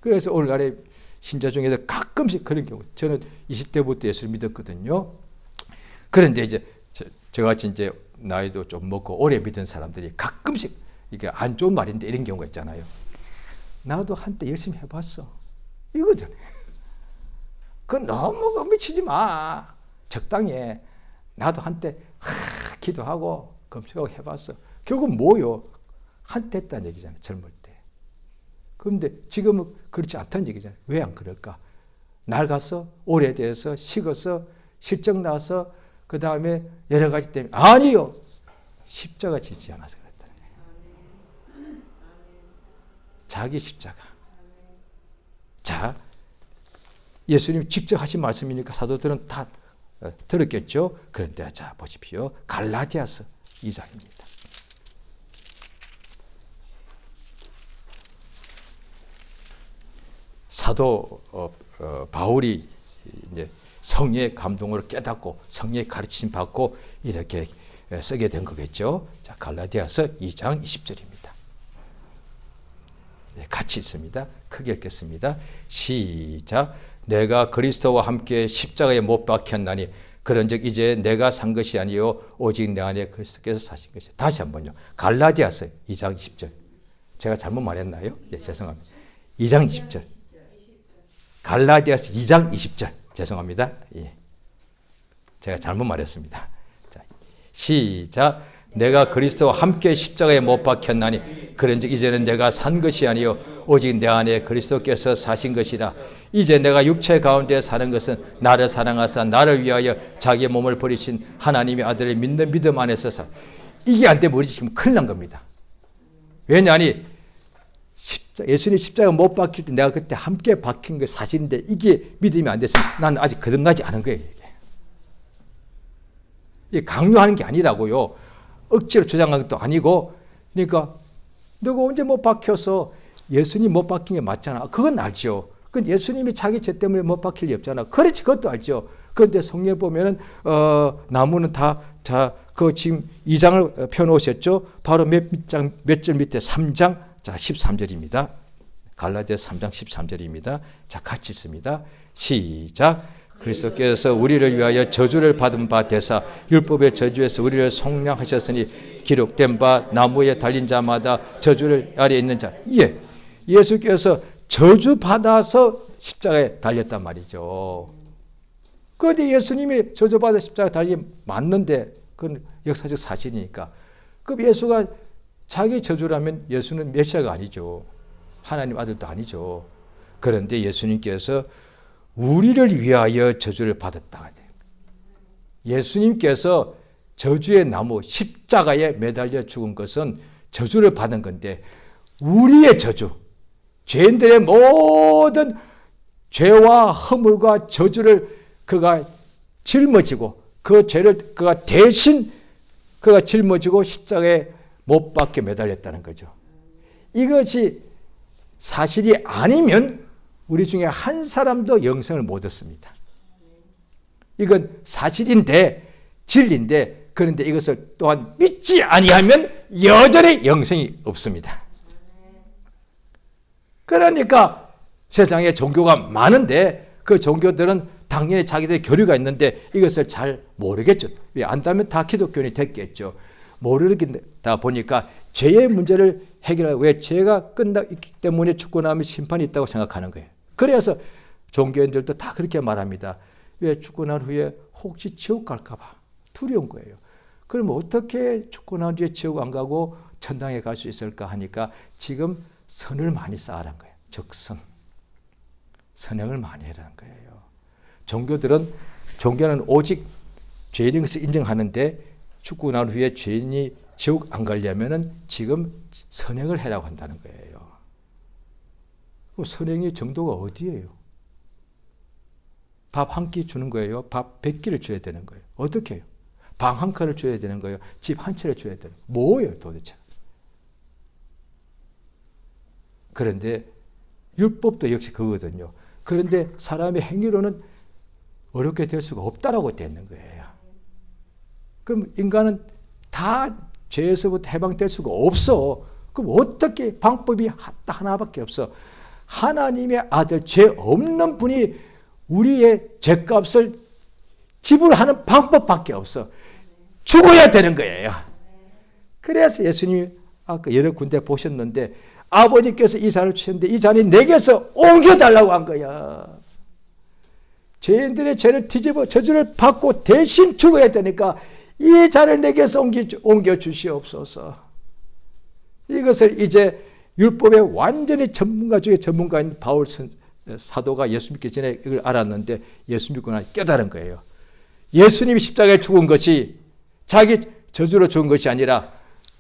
그래서 오늘날에 신자 중에서 가끔씩 그런 경우, 저는 20대부터 예수를 믿었거든요. 그런데 이제 저같이 이제 나이도 좀 먹고 오래 믿은 사람들이 가끔씩 이게 안 좋은 말인데 이런 경우가 있잖아요. 나도 한때 열심히 해봤어. 이거잖아요. 그건 너무 미치지 마. 적당히 해. 나도 한때 기도하고 검색하고 해봤어. 결국 뭐요? 한때 했다는 얘기잖아요. 젊을 때. 그런데 지금은 그렇지 않다는 얘기잖아요. 왜 안 그럴까? 낡아서 오래돼서 식어서 실적 나서 그 다음에 여러 가지 때문에 아니요. 십자가 지지 않아서 그랬다는 거예요. 자기 십자가. 자, 예수님 직접 하신 말씀이니까 사도들은 다 들었겠죠. 그런데 자 보십시오. 갈라디아서 2장입니다. 사도 바울이 이제 성령의 감동으로 깨닫고 성령의 가르침 받고 이렇게 쓰게 된 거겠죠. 자, 갈라디아서 2장 20절입니다. 같이 읽습니다. 크게 읽겠습니다. 시작. 내가 그리스도와 함께 십자가에 못 박혔나니 그런즉 이제 내가 산 것이 아니요 오직 내 안에 그리스도께서 사신 것이다. 다시 한번요. 갈라디아서 2장 20절. 제가 잘못 말했나요? 예, 죄송합니다. 2장 20절. 갈라디아서 2장 20절. 죄송합니다. 예. 제가 잘못 말했습니다. 자, 시작. 내가 그리스도와 함께 십자가에 못 박혔나니 그런즉 이제는 내가 산 것이 아니요 오직 내 안에 그리스도께서 사신 것이라. 이제 내가 육체 가운데 사는 것은 나를 사랑하사 나를 위하여 자기의 몸을 버리신 하나님의 아들을 믿는 믿음 안에서 사. 이게 안 되면 우리 지금 큰일 난 겁니다. 왜냐하니 예수님 십자가 못 박힐 때 내가 그때 함께 박힌 게 사실인데 이게 믿음이 안 됐으면 나는 아직 거듭나지 않은 거예요. 이게 강요하는 게 아니라고요. 억지로 주장한 것도 아니고, 그러니까 너가 언제 못 박혀서 예수님 못 박힌 게 맞잖아. 그건 알죠. 그건 예수님이 자기 죄 때문에 못 박힐 리 없잖아. 그렇지, 그것도 알죠. 그런데 성경에 보면은 나무는 다 그 지금 2장을 펴놓으셨죠. 바로 몇 절 밑에 3장 13절입니다. 갈라디아서 3장 13절입니다. 자, 같이 있습니다. 시작. 그리스도께서 우리를 위하여 저주를 받은 바 되사 율법의 저주에서 우리를 속량하셨으니 기록된 바 나무에 달린 자마다 저주를 아래 있는 자. 예, 예수께서 저주 받아서 십자가에 달렸단 말이죠. 그런데 예수님이 저주받아 십자가에 달린 맞는데 그건 역사적 사실이니까. 그럼 예수가 자기 저주라면 예수는 메시아가 아니죠. 하나님 아들도 아니죠. 그런데 예수님께서 우리를 위하여 저주를 받았다. 예수님께서 저주의 나무 십자가에 매달려 죽은 것은 저주를 받은 건데 우리의 저주, 죄인들의 모든 죄와 허물과 저주를 그가 짊어지고 그 죄를 그가 대신 그가 짊어지고 십자가에 못 박혀 매달렸다는 거죠. 이것이 사실이 아니면 우리 중에 한 사람도 영생을 못 얻습니다. 이건 사실인데 진리인데 그런데 이것을 또한 믿지 아니하면 여전히 영생이 없습니다. 그러니까 세상에 종교가 많은데 그 종교들은 당연히 자기들의 교리가 있는데 이것을 잘 모르겠죠. 왜 안다면 다 기독교인이 됐겠죠. 모르겠다 보니까 죄의 문제를 해결하고 왜 죄가 끝나기 때문에 죽고 나면 심판이 있다고 생각하는 거예요. 그래서 종교인들도 다 그렇게 말합니다. 왜 죽고 난 후에 혹시 지옥 갈까 봐 두려운 거예요. 그럼 어떻게 죽고 난 뒤에 지옥 안 가고 천당에 갈 수 있을까 하니까 지금 선을 많이 쌓으라는 거예요. 적선. 선행을 많이 해라는 거예요. 종교는 오직 죄인인 것을 인정하는데 죽고 난 후에 죄인이 지옥 안 가려면은 지금 선행을 해라고 한다는 거예요. 그럼 선행의 정도가 어디예요? 밥 한 끼 주는 거예요? 밥 100끼를 줘야 되는 거예요? 어떻게 해요? 방 한 칸을 줘야 되는 거예요? 집 한 채를 줘야 되는 거예요? 뭐예요 도대체? 그런데 율법도 역시 그거거든요. 그런데 사람의 행위로는 어렵게 될 수가 없다라고 되는 거예요. 그럼 인간은 다 죄에서부터 해방될 수가 없어. 그럼 어떻게 방법이 딱 하나밖에 없어. 하나님의 아들 죄 없는 분이 우리의 죄값을 지불하는 방법밖에 없어. 죽어야 되는 거예요. 그래서 예수님이 아까 여러 군데 보셨는데 아버지께서 이 잔을 주셨는데 이 잔이 내게서 옮겨달라고 한 거야. 죄인들의 죄를 뒤집어 저주를 받고 대신 죽어야 되니까 이 잔을 내게서 옮겨 주시옵소서. 이것을 이제 율법의 완전히 전문가 중에 전문가인 바울 사도가 예수 믿기 전에 이걸 알았는데 예수 믿고 나서 깨달은 거예요. 예수님이 십자가에 죽은 것이 자기 저주로 죽은 것이 아니라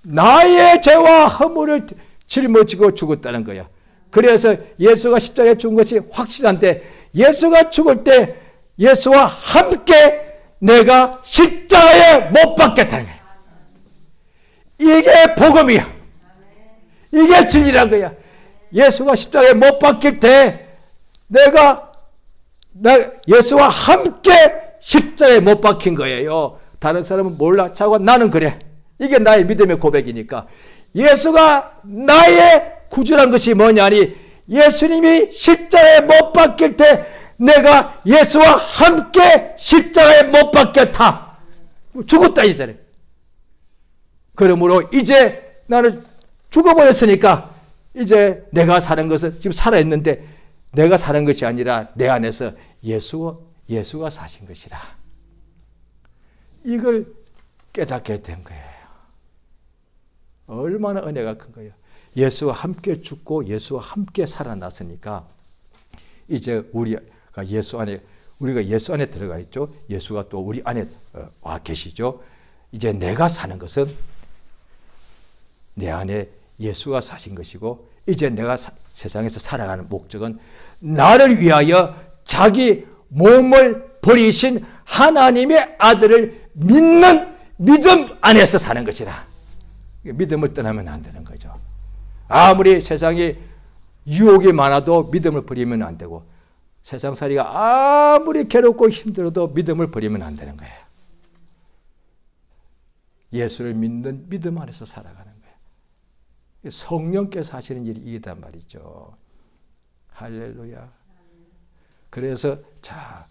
나의 죄와 허물을 짊어지고 죽었다는 거야. 그래서 예수가 십자가에 죽은 것이 확실한데 예수가 죽을 때 예수와 함께 내가 십자가에 못 박혔다는 거야. 이게 복음이야. 이게 진리란 거야. 예수가 십자가에 못 박힐 때 내가 예수와 함께 십자가에 못 박힌 거예요. 다른 사람은 몰라. 자고 나는 그래. 이게 나의 믿음의 고백이니까. 예수가 나의 구주란 것이 뭐냐니 예수님이 십자가에 못 박힐 때 내가 예수와 함께 십자가에 못 박혔다. 죽었다 이제. 그러므로 이제 나는 죽어버렸으니까 이제 내가 사는 것은 지금 살아있는데 내가 사는 것이 아니라 내 안에서 예수가 사신 것이라. 이걸 깨닫게 된 거예요. 얼마나 은혜가 큰 거예요. 예수와 함께 죽고 예수와 함께 살아났으니까 이제 우리가 예수 안에 들어가 있죠. 예수가 또 우리 안에 와 계시죠. 이제 내가 사는 것은 내 안에 예수가 사신 것이고 이제 내가 세상에서 살아가는 목적은 나를 위하여 자기 몸을 버리신 하나님의 아들을 믿는 믿음 안에서 사는 것이라. 믿음을 떠나면 안 되는 거죠. 아무리 세상에 유혹이 많아도 믿음을 버리면 안 되고, 세상살이가 아무리 괴롭고 힘들어도 믿음을 버리면 안 되는 거예요. 예수를 믿는 믿음 안에서 살아가는 거예요. 성령께서 하시는 일이 이기단 말이죠. 할렐루야. 그래서 자,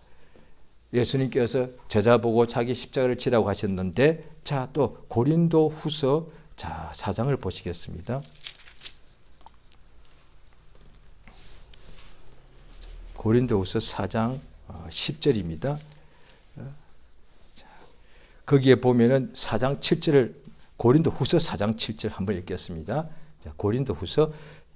예수님께서 제자 보고 자기 십자가를 지라고 하셨는데, 자, 또 고린도 후서, 자, 4장을 보시겠습니다. 고린도 후서 4장 10절입니다. 거기에 보면은 4장 7절을, 고린도 후서 4장 7절 한번 읽겠습니다. 자, 고린도 후서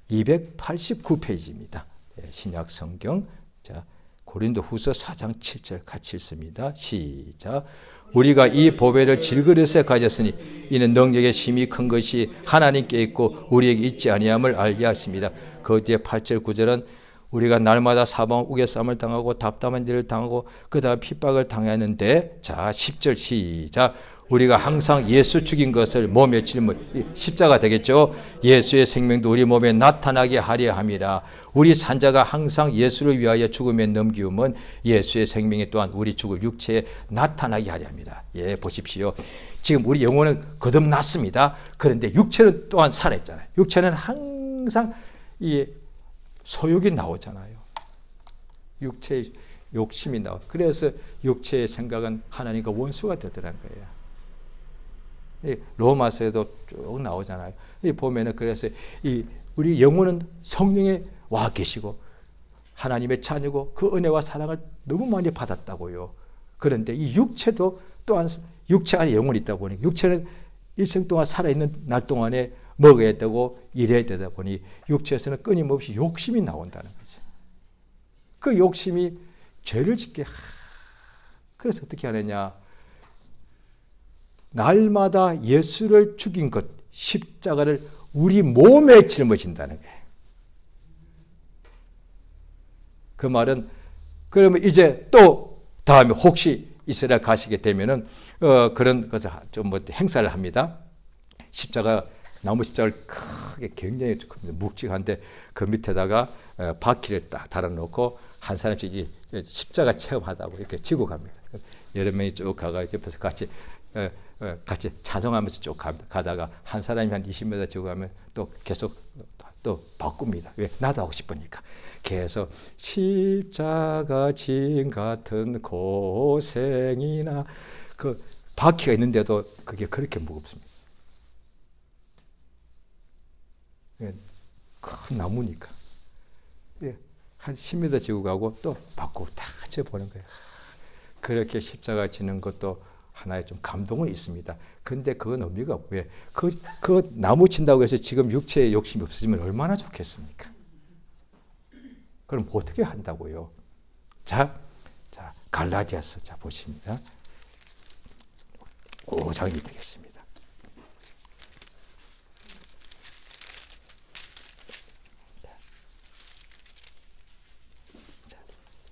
289페이지입니다. 신약 성경. 자, 고린도 후서 4장 7절 같이 읽습니다. 시작. 우리가 이 보배를 질그릇에 가졌으니 이는 능력의 힘이 큰 것이 하나님께 있고 우리에게 있지 아니함을 알게 하십니다. 그 뒤에 8절 9절은 우리가 날마다 사방 우겨쌈을 당하고 답답한 일을 당하고 그 다음 핍박을 당했는데, 자 10절 시작. 우리가 항상 예수 죽인 것을 몸에 짊어, 십자가 되겠죠. 예수의 생명도 우리 몸에 나타나게 하려 함이라. 우리 산자가 항상 예수를 위하여 죽음에 넘기움은 예수의 생명이 또한 우리 죽을 육체에 나타나게 하려 합니다. 예, 보십시오. 지금 우리 영혼은 거듭났습니다. 그런데 육체는 또한 살아있잖아요. 육체는 항상 이 소욕이 나오잖아요. 육체의 욕심이 나와. 그래서 육체의 생각은 하나님과 원수가 되더라는 거예요. 로마서에도 쭉 나오잖아요. 보면은 그래서 우리 영혼은 성령에 와 계시고 하나님의 자녀고 그 은혜와 사랑을 너무 많이 받았다고요. 그런데 이 육체도 또한 육체 안에 영혼이 있다 보니 육체는 일생 동안 살아있는 날 동안에 먹어야 되고 일해야 되다 보니 육체에서는 끊임없이 욕심이 나온다는 거죠. 그 욕심이 죄를 짓게 그래서 어떻게 하느냐. 날마다 예수를 죽인 것, 십자가를 우리 몸에 짊어진다는 거예요. 그 말은 그러면 이제 또 다음에 혹시 이스라엘 가시게 되면은 그런 것을 좀 뭐 행사를 합니다. 십자가 나무 십자가를 크게 굉장히 묵직한데 그 밑에다가 바퀴를 딱 달아놓고 한 사람씩 십자가 체험하다고 이렇게 지고 갑니다. 여러 명이 쭉 가가 옆에서 같이 찬송하면서 쭉 가다가 한 사람이 한 20m 지고 가면 또 계속 또 바꿉니다. 왜? 나도 하고 싶으니까. 계속 십자가 진 같은 고생이나 그 바퀴가 있는데도 그게 그렇게 무겁습니다. 큰 나무니까. 한 10m 지고 가고 또 바꾸고 다 같이 보는 거예요. 그렇게 십자가 지는 것도 하나의 좀 감동은 있습니다. 근데 그건 의미가 없고, 왜? 그 나무 친다고 해서 지금 육체에 욕심이 없어지면 얼마나 좋겠습니까? 그럼 어떻게 한다고요? 자, 갈라디아서 자 보십니다. 5장이 되겠습니다.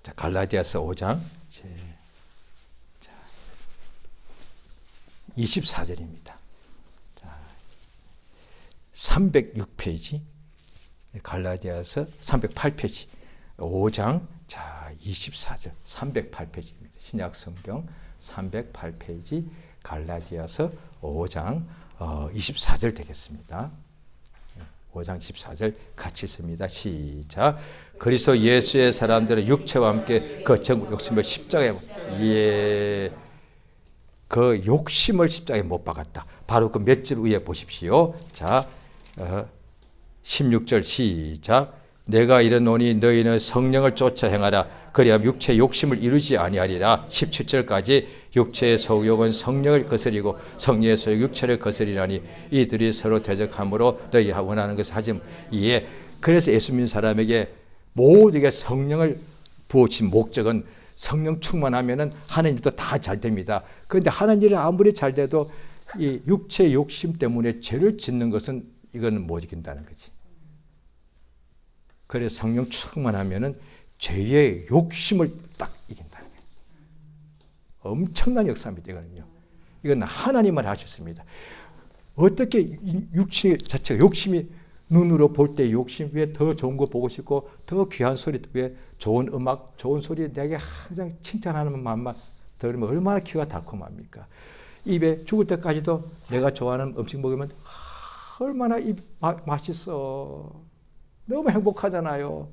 자, 갈라디아서 5장 24절입니다. 306페이지, 갈라디아서 308페이지, 5장 24절, 308페이지입니다. 신약 성경 308페이지, 갈라디아서 5장 24절 되겠습니다. 5장 24절 같이 있습니다. 시작. 그리스도 예수의 사람들은 육체와 함께 그 전국 욕심을 십자가에 그 욕심을 십자가에 못 박았다. 바로 그 몇 절 위에 보십시오. 자, 16절 시작. 내가 이르노니 너희는 성령을 쫓아 행하라. 그리하면 육체의 욕심을 이루지 아니하리라. 17절까지 육체의 소욕은 성령을 거스리고 성령의 소욕 육체를 거스리라니 이들이 서로 대적함으로 너희가 원하는 것을 하지. 예. 그래서 예수 믿는 사람에게 모두에게 성령을 부어진 목적은 성령 충만하면은 하는 일도 다 잘 됩니다. 그런데 하는 일이 아무리 잘 돼도 이 육체의 욕심 때문에 죄를 짓는 것은 이거는 못 이긴다는 거지. 그래서 성령 충만하면은 죄의 욕심을 딱 이긴다는 거예요. 엄청난 역사입니다. 이건 하나님만 하셨습니다. 어떻게 육신 자체가 욕심이 눈으로 볼 때 욕심, 왜 더 좋은 거 보고 싶고 더 귀한 소리, 왜 좋은 음악, 좋은 소리 내게 항상 칭찬하는 마음만 들으면 얼마나 귀가 달콤합니까? 입에 죽을 때까지도 내가 좋아하는 음식 먹으면 얼마나 맛있어. 너무 행복하잖아요.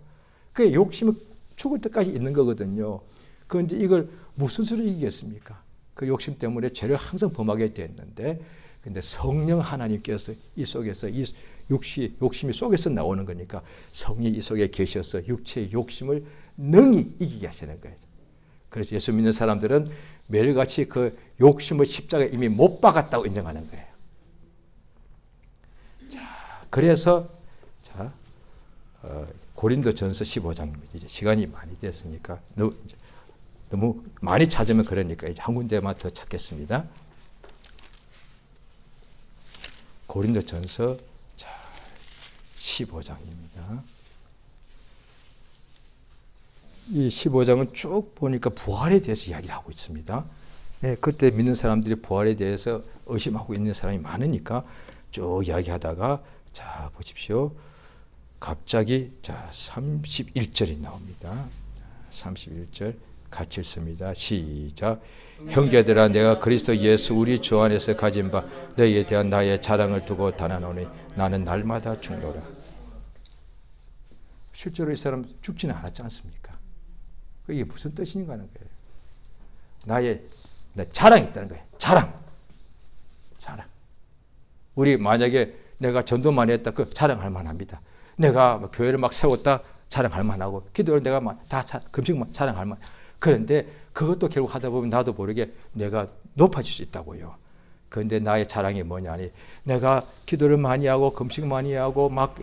그 욕심은 죽을 때까지 있는 거거든요. 그런데 이걸 무슨 수로 이기겠습니까? 그 욕심 때문에 죄를 항상 범하게 됐는데, 근데 성령 하나님께서 이 속에서 이 욕심이 속에서 나오는 거니까 성령이 이 속에 계셔서 육체의 욕심을 능히 이기게 하시는 거예요. 그래서 예수 믿는 사람들은 매일같이 그 욕심을 십자가에 이미 못 박았다고 인정하는 거예요. 자, 그래서 고린도전서 15장입니다. 이제 시간이 많이 됐으니까 너무 많이 찾으면 그러니까 이제 한 군데만 더 찾겠습니다. 고린도전서 15장입니다. 이 15장은 쭉 보니까 부활에 대해서 이야기를 하고 있습니다. 네, 그때 믿는 사람들이 부활에 대해서 의심하고 있는 사람이 많으니까 쭉 이야기하다가 자 보십시오. 갑자기 31절이 나옵니다. 31절 같이 읽습니다. 시작. 형제들아 내가 그리스도 예수 우리 주 안에서 가진 바 너희에 대한 나의 자랑을 두고 단언하노니 나는 날마다 죽노라. 실제로 이 사람 죽지는 않았지 않습니까? 이게 무슨 뜻인가 하는 거예요. 나의 자랑이 있다는 거예요. 자랑. 우리 만약에 내가 전도 많이 했다, 그 자랑할 만합니다. 내가 교회를 막 세웠다, 자랑할 만하고, 기도를 내가 다 금식만 자랑할 만. 그런데 그것도 결국 하다 보면 나도 모르게 내가 높아질 수 있다고요. 그런데 나의 자랑이 뭐냐니, 내가 기도를 많이 하고 금식 많이 하고 막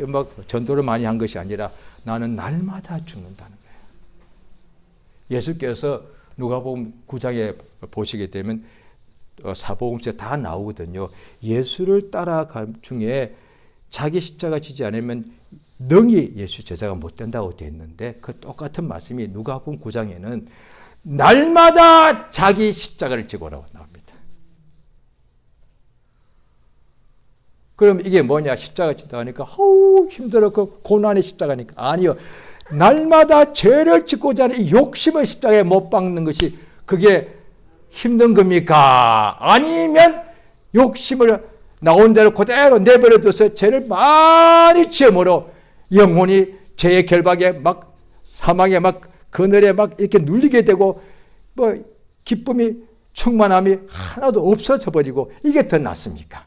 전도를 많이 한 것이 아니라 나는 날마다 죽는다는 거예요. 예수께서 누가복음 9장에 보시게 되면 사복음서에 다 나오거든요. 예수를 따라간 중에 자기 십자가 지지 않으면 능히 예수 제자가 못 된다고 되어 있는데, 그 똑같은 말씀이 누가복음 9장에는 날마다 자기 십자가를 지고라고 나옵니다. 그럼 이게 뭐냐? 십자가 진다 하니까 힘들어, 그 고난의 십자가니까. 아니요. 날마다 죄를 짓고자 하는 이 욕심을 십자가에 못 박는 것이 그게 힘든 겁니까? 아니면 욕심을 나온 대로 그대로 내버려둬서 죄를 많이 지음으로 영혼이 죄의 결박에 막 사망에 막 그늘에 막 이렇게 눌리게 되고 뭐 기쁨이 충만함이 하나도 없어져 버리고, 이게 더 낫습니까?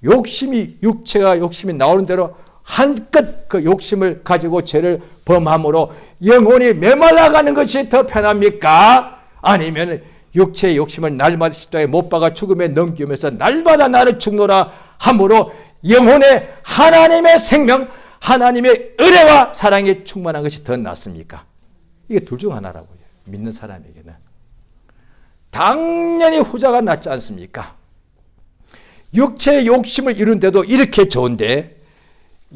육체가 욕심이 나오는 대로 한껏 그 욕심을 가지고 죄를 범함으로 영혼이 메말라가는 것이 더 편합니까? 아니면 육체의 욕심을 날마다 십자가에 못 박아 죽음에 넘기면서 날마다 나는 죽노라 함으로 영혼의 하나님의 생명, 하나님의 은혜와 사랑이 충만한 것이 더 낫습니까? 이게 둘 중 하나라고요. 믿는 사람에게는. 당연히 후자가 낫지 않습니까? 육체의 욕심을 이룬데도 이렇게 좋은데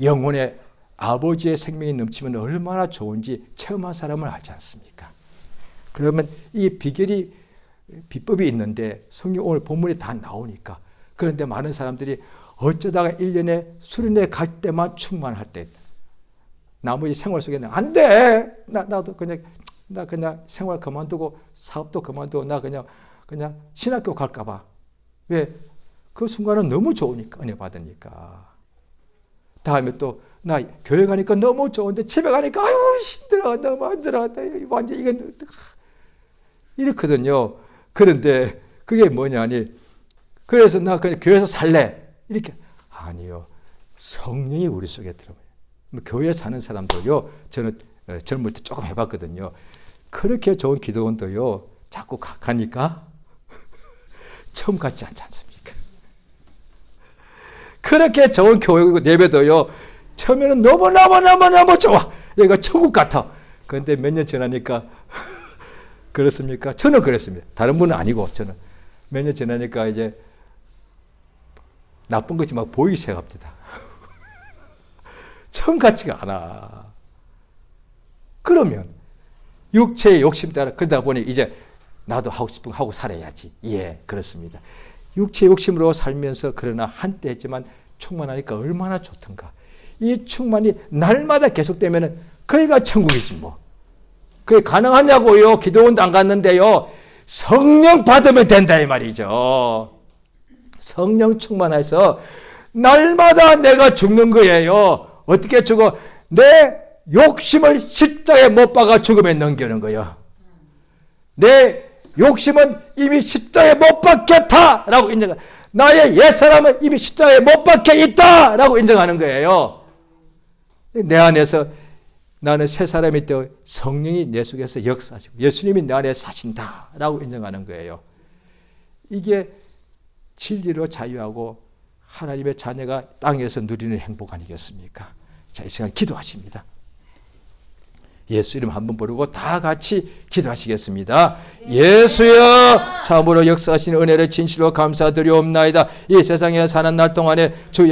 영혼의 아버지의 생명이 넘치면 얼마나 좋은지 체험한 사람을 알지 않습니까? 그러면 이 비법이 있는데 성경 오늘 본문에 다 나오니까, 그런데 많은 사람들이 어쩌다가 1년에 수련회 갈 때만 충만할 때, 나머지 생활 속에는 안 돼. 나도 그냥 생활 그만두고 사업도 그만두고 나 그냥 신학교 갈까 봐. 왜? 그 순간은 너무 좋으니까, 은혜 받으니까. 다음에 또 나 교회 가니까 너무 좋은데 집에 가니까 아유 힘들어, 너무 힘들어, 완전 이건 이렇거든요. 그런데 그게 뭐냐니, 그래서 나 그냥 교회에서 살래 이렇게. 아니요, 성령이 우리 속에 들어와요. 교회 사는 사람도요, 저는 젊을 때 조금 해봤거든요. 그렇게 좋은 기도원도요 자꾸 가니까 처음 같지 않지 않습니까? 그렇게 좋은 교회 예배도요 처음에는 너무 좋아, 얘가 천국 같아. 그런데 몇 년 지나니까 그렇습니까? 저는 그랬습니다. 다른 분은 아니고 저는 몇 년 지나니까 이제 나쁜 것이 막 보이기 시작합니다. 처음 같지가 않아. 그러면 육체의 욕심 따라 그러다 보니 이제 나도 하고 싶은 거 하고 살아야지. 예, 그렇습니다. 육체의 욕심으로 살면서 그러나 한때 했지만 충만하니까 얼마나 좋던가. 이 충만이 날마다 계속되면 거기가 천국이지 뭐. 그게 가능하냐고요. 기도원도 안 갔는데요. 성령 받으면 된다 이 말이죠. 성령 충만해서 날마다 내가 죽는 거예요. 어떻게 죽어? 내 욕심을 십자가에 못 박아 죽음에 넘기는 거예요. 내 욕심은 이미 십자가에 못 박혔다라고 인정하. 나의 옛사람은 이미 십자가에 못 박혀 있다라고 인정하는 거예요. 내 안에서 나는 새 사람이 되어 성령이 내 속에서 역사하시고 예수님이 내 안에 사신다라고 인정하는 거예요. 이게 진리로 자유하고 하나님의 자녀가 땅에서 누리는 행복 아니겠습니까? 자, 이 시간 기도하십니다. 예수 이름 한번 부르고 다 같이 기도하시겠습니다. 예수여, 참으로 역사하시는 은혜를 진실로 감사드리옵나이다. 이 세상에 사는 날 동안에 주